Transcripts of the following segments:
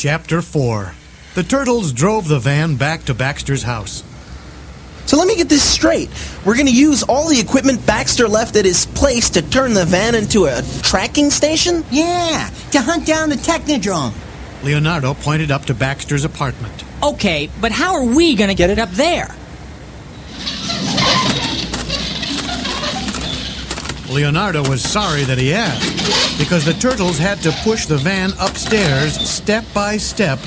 Chapter 4. The Turtles drove the van back to Baxter's house. So let me get this straight. We're going to use all the equipment Baxter left at his place to turn the van into a tracking station? Yeah, to hunt down the Technodrome. Leonardo pointed up to Baxter's apartment. Okay, but how are we going to get it up there? Leonardo was sorry that he asked, because the Turtles had to push the van upstairs step by step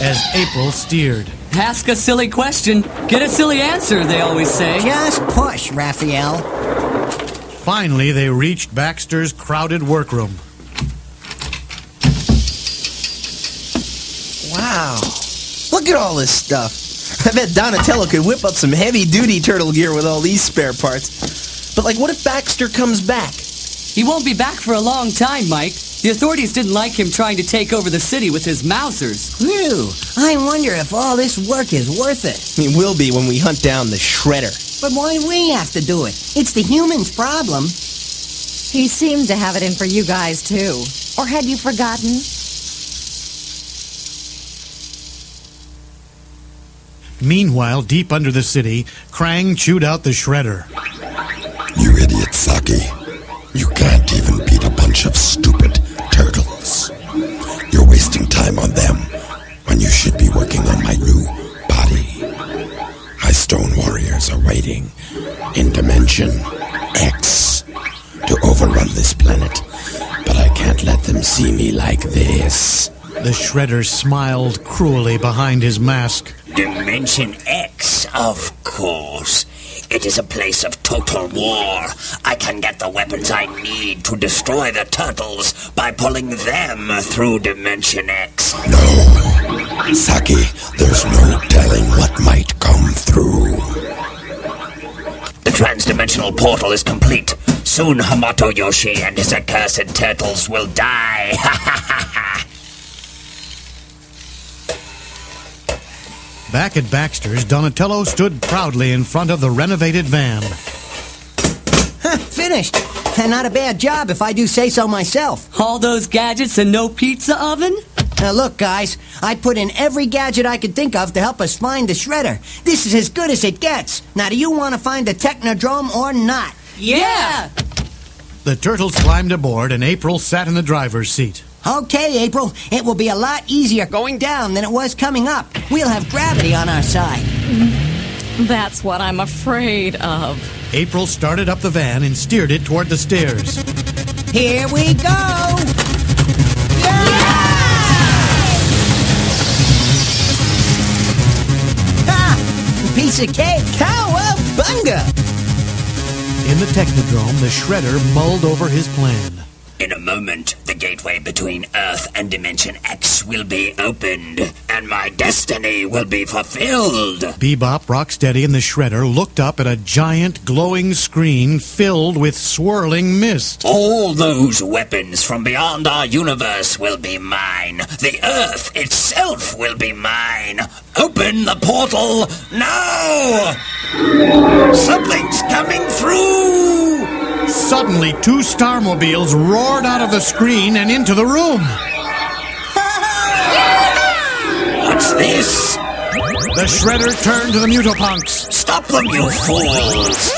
as April steered. Ask a silly question, get a silly answer, they always say. Just push, Raphael. Finally, they reached Baxter's crowded workroom. Wow. Look at all this stuff. I bet Donatello could whip up some heavy-duty turtle gear with all these spare parts. But, what if Baxter comes back? He won't be back for a long time, Mike. The authorities didn't like him trying to take over the city with his mousers. Phew, I wonder if all this work is worth it. It will be when we hunt down the Shredder. But why do we have to do it? It's the humans' problem. He seemed to have it in for you guys, too. Or had you forgotten? Meanwhile, deep under the city, Krang chewed out the Shredder. You idiot, Saki. You can't even beat a bunch of stupid turtles. You're wasting time on them when you should be working on my new body. My stone warriors are waiting in Dimension X to overrun this planet, but I can't let them see me like this. The Shredder smiled cruelly behind his mask. Dimension X, of course. It is a place of total war. I can get the weapons I need to destroy the turtles by pulling them through Dimension X. No. Saki, there's no telling what might come through. The transdimensional portal is complete. Soon Hamato Yoshi and his accursed turtles will die. Ha ha ha ha. Back at Baxter's, Donatello stood proudly in front of the renovated van. Finished. And not a bad job if I do say so myself. All those gadgets and no pizza oven? Now look, guys, I put in every gadget I could think of to help us find the Shredder. This is as good as it gets. Now, do you want to find the Technodrome or not? Yeah! The Turtles climbed aboard and April sat in the driver's seat. Okay, April, it will be a lot easier going down than it was coming up. We'll have gravity on our side. That's what I'm afraid of. April started up the van and steered it toward the stairs. Here we go! Ha! Piece of cake! Cowabunga! In the Technodrome, the Shredder mulled over his plan. In a moment, the gateway between Earth and Dimension X will be opened, and my destiny will be fulfilled. Bebop, Rocksteady, and the Shredder looked up at a giant glowing screen filled with swirling mist. All those weapons from beyond our universe will be mine. The Earth itself will be mine. Open the portal now! Something's coming through! Suddenly, two Starmobiles roared out of the screen and into the room. What's this? The Shredder turned to the Mutopunks. Stop them, you fools!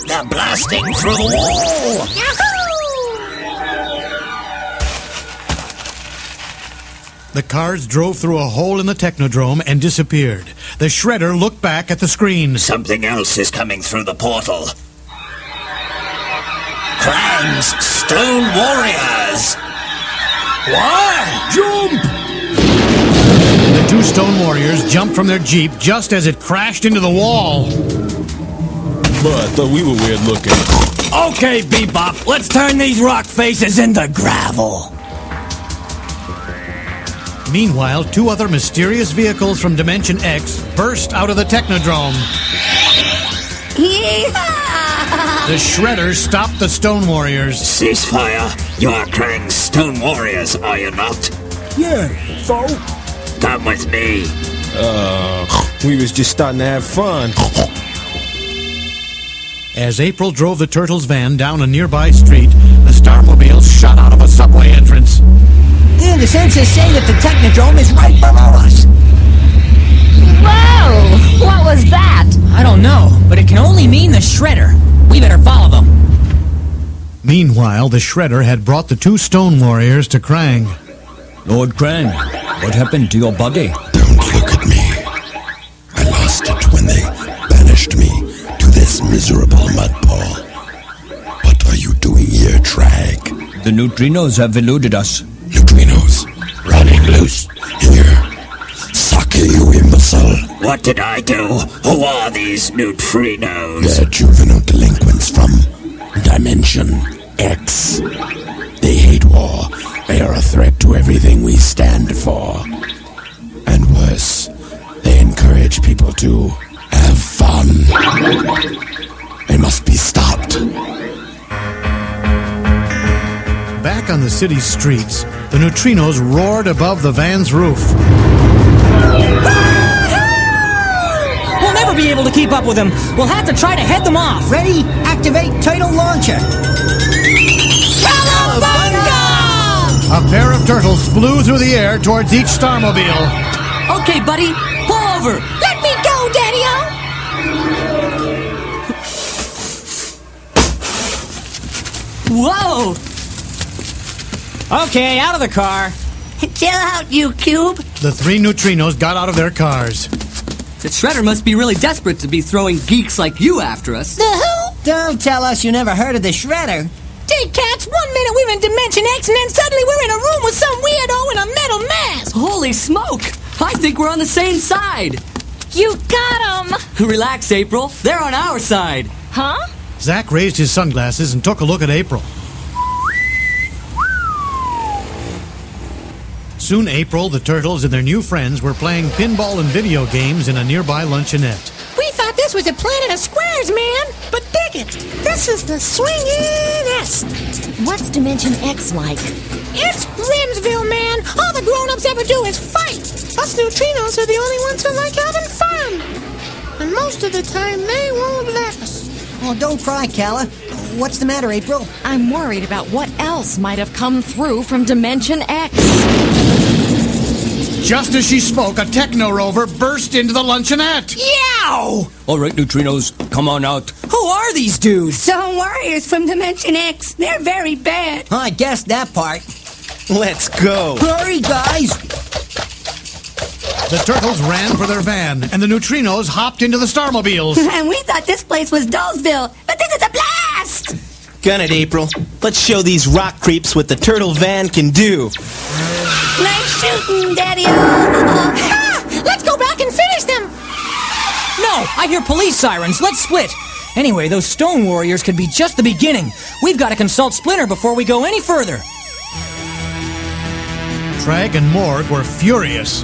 They're blasting through the wall! The cars drove through a hole in the Technodrome and disappeared. The Shredder looked back at the screen. Something else is coming through the portal. Krang's Stone Warriors! Why? Jump! The two Stone Warriors jumped from their Jeep just as it crashed into the wall. But I thought we were weird looking. Okay, Bebop, let's turn these rock faces into gravel. Meanwhile, two other mysterious vehicles from Dimension X burst out of the Technodrome. Yeehaw! The Shredder stopped the Stone Warriors. Ceasefire. You are Krang's Stone Warriors, are you not? Yeah, so? Come with me. We was just starting to have fun. As April drove the Turtles' van down a nearby street, the Starmobiles shot out of a subway entrance. the sensors say that the Technodrome is right below us. Whoa! What was that? I don't know, but it can only mean the Shredder. We better follow them. Meanwhile, the Shredder had brought the two stone warriors to Krang. Lord Krang, what happened to your body? Don't look at me. I lost it when they banished me to this miserable mudball. What are you doing here, Trag? The neutrinos have eluded us. Neutrinos running loose here. Sake, you imbecile. What did I do? Who are these neutrinos? They're juvenile delinquents from Dimension X. They hate war. They are a threat to everything we stand for. And worse, they encourage people to have fun. They must be stopped. Back on the city's streets, the neutrinos roared above the van's roof. We'll never be able to keep up with them. We'll have to try to head them off. Ready? Activate Turtle Launcher. A pair of turtles flew through the air towards each Starmobile. Okay, buddy, pull over. Let me go, Daddy-O! Whoa! Okay, out of the car. Chill out, you cube. The three neutrinos got out of their cars. The Shredder must be really desperate to be throwing geeks like you after us. The who? Don't tell us you never heard of the Shredder. Dig cats, 1 minute we're in Dimension X and then suddenly we're in a room with some weirdo in a metal mask. Holy smoke! I think we're on the same side. You got him. Relax, April. They're on our side. Huh? Zack raised his sunglasses and took a look at April. Soon April, the turtles, and their new friends were playing pinball and video games in a nearby luncheonette. We thought this was a planet of squares, man. But dig it. This is the swingingest. What's Dimension X like? It's Rimsville, man. All the grown-ups ever do is fight. Us neutrinos are the only ones who like having fun. And most of the time, they won't let us. Oh, don't cry, Calla. What's the matter, April? I'm worried about what else might have come through from Dimension X. Just as she spoke, a techno rover burst into the luncheonette. Yow! All right, neutrinos, come on out. Who are these dudes? Some warriors from Dimension X. They're very bad. I guessed that part. Let's go. Hurry, guys. The turtles ran for their van, and the neutrinos hopped into the Starmobiles. And we thought this place was Dullsville, but this is a blast! Gun it, April. Let's show these rock creeps what the turtle van can do. Nice shooting, Daddy-O! Ah! Let's go back and finish them! No, I hear police sirens. Let's split. Anyway, those stone warriors could be just the beginning. We've got to consult Splinter before we go any further. Trag and Morg were furious.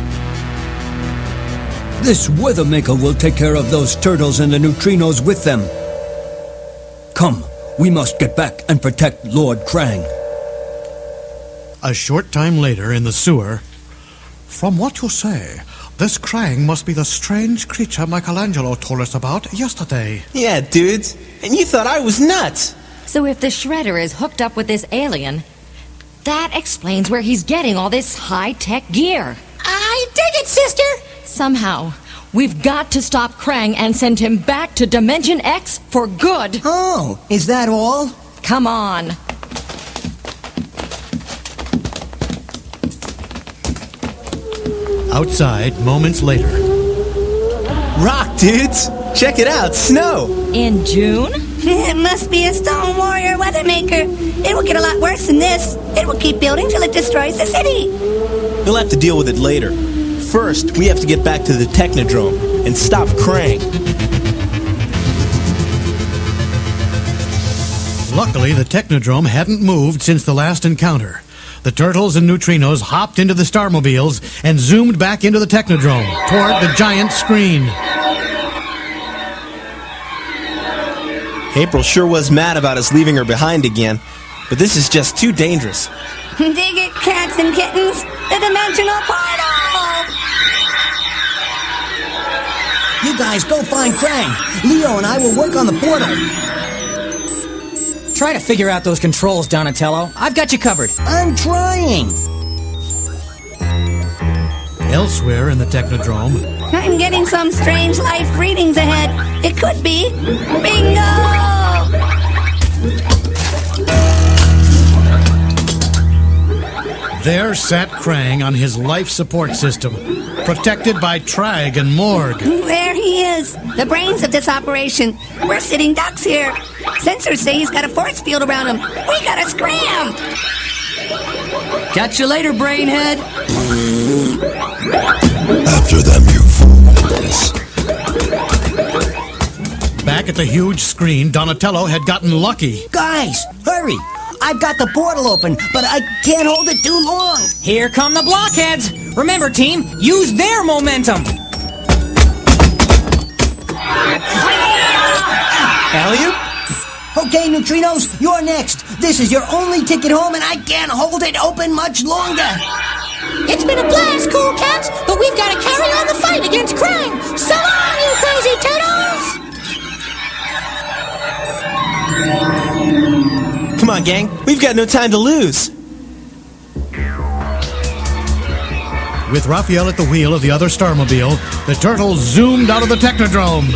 This Weathermaker will take care of those turtles and the neutrinos with them. Come, we must get back and protect Lord Krang. A short time later in the sewer, from what you say, this Krang must be the strange creature Michelangelo told us about yesterday. Yeah, dudes. And you thought I was nuts. So if the Shredder is hooked up with this alien, that explains where he's getting all this high-tech gear. I dig it, sister! Somehow, we've got to stop Krang and send him back to Dimension X for good. Oh, is that all? Come on. Outside, moments later. Rock, dudes. Check it out. Snow. In June? It must be a Stone Warrior Weathermaker. It will get a lot worse than this. It will keep building till it destroys the city. We'll have to deal with it later. First, we have to get back to the Technodrome and stop Krang. Luckily, the Technodrome hadn't moved since the last encounter. The turtles and neutrinos hopped into the Starmobiles and zoomed back into the Technodrome toward the giant screen. April sure was mad about us leaving her behind again, but this is just too dangerous. Dig it, cats and kittens. The dimensional portal! You guys go find Krang. Leo and I will work on the portal. Try to figure out those controls, Donatello. I've got you covered. I'm trying. Elsewhere in the Technodrome, I'm getting some strange life readings ahead. It could be bingo! there sat Krang on his life support system, protected by Trag and Morg. There he is, the brains of this operation. We're sitting ducks here. Sensors say he's got a force field around him. We gotta scram! Catch you later, brainhead. After them, you fools. Back at the huge screen, Donatello had gotten lucky. Guys, hurry! I've got the portal open, but I can't hold it too long. Here come the blockheads. Remember, team, use their momentum. Alley-oop? Okay, Neutrinos, you're next. This is your only ticket home, and I can't hold it open much longer. It's been a blast, cool cats, but we've got to carry on the fight against Krang. So long, you crazy turtles! Come on, gang. We've got no time to lose. With Raphael at the wheel of the other Starmobile, the turtles zoomed out of the Technodrome.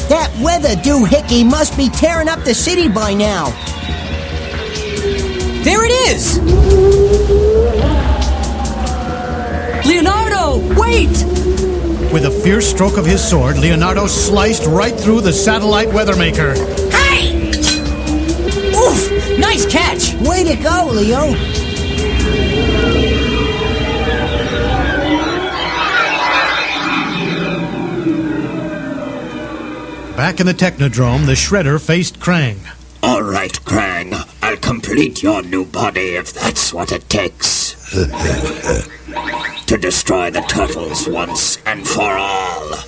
That weather doohickey must be tearing up the city by now. There it is! Leonardo, wait! With a fierce stroke of his sword, Leonardo sliced right through the satellite weathermaker. Hey! Oof! Nice catch! Way to go, Leo. Back in the Technodrome, the Shredder faced Krang. All right, Krang. I'll complete your new body if that's what it takes. To destroy the turtles once and for all.